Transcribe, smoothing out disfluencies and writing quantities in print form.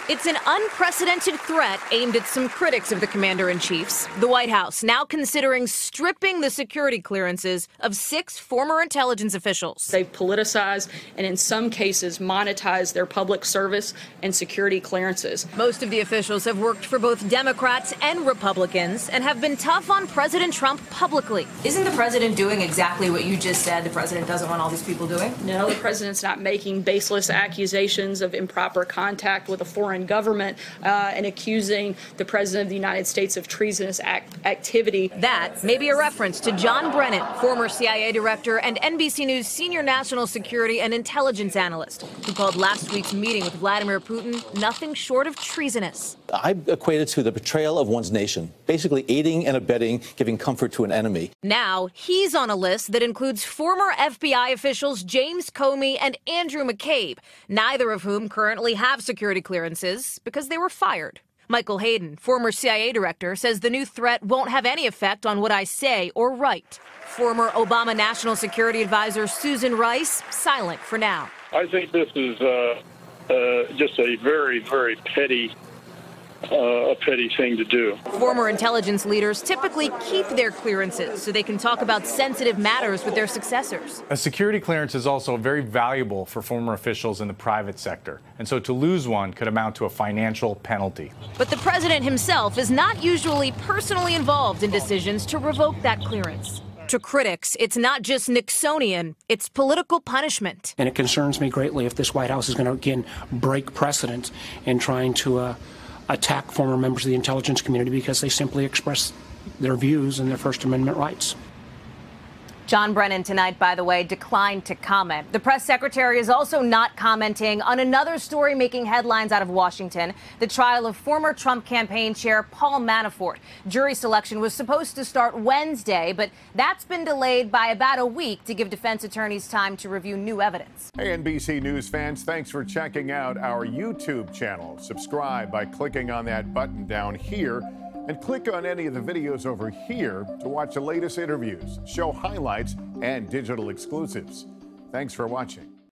It's an unprecedented threat aimed at some critics of the commander-in-chief's. The White House now considering stripping the security clearances of 6 former intelligence officials. They've politicized and in some cases monetized their public service and security clearances. Most of the officials have worked for both Democrats and Republicans and have been tough on President Trump publicly. Isn't the president doing exactly what you just said the president doesn't want all these people doing? No, the president's not making baseless accusations of improper contact with a foreign government and accusing the president of the United States of treasonous activity. That may be a reference to John Brennan, former CIA director and NBC News senior national security and intelligence analyst, who called last week's meeting with Vladimir Putin nothing short of treasonous. I equate it to the betrayal of one's nation, basically aiding and abetting, giving comfort to an enemy. Now he's on a list that includes former FBI officials James Comey and Andrew McCabe, neither of whom currently have security clearances because they were fired. Michael Hayden, former CIA director, says the new threat won't have any effect on what I say or write. Former Obama National Security Advisor Susan Rice, silent for now. I think this is just a very, very petty thing to do. Former intelligence leaders typically keep their clearances so they can talk about sensitive matters with their successors. A security clearance is also very valuable for former officials in the private sector, and so to lose one could amount to a financial penalty. But the president himself is not usually personally involved in decisions to revoke that clearance. To critics, it's not just Nixonian, it's political punishment. And it concerns me greatly if this White House is going to, again, break precedent in trying to attack former members of the intelligence community because they simply express their views and their First Amendment rights. John Brennan tonight, by the way, declined to comment. The press secretary is also not commenting on another story making headlines out of Washington, the trial of former Trump campaign chair Paul Manafort. Jury selection was supposed to start Wednesday, but that's been delayed by about a week to give defense attorneys time to review new evidence. Hey, NBC News fans, thanks for checking out our YouTube channel. Subscribe by clicking on that button down here. And click on any of the videos over here to watch the latest interviews, show highlights, and digital exclusives. Thanks for watching.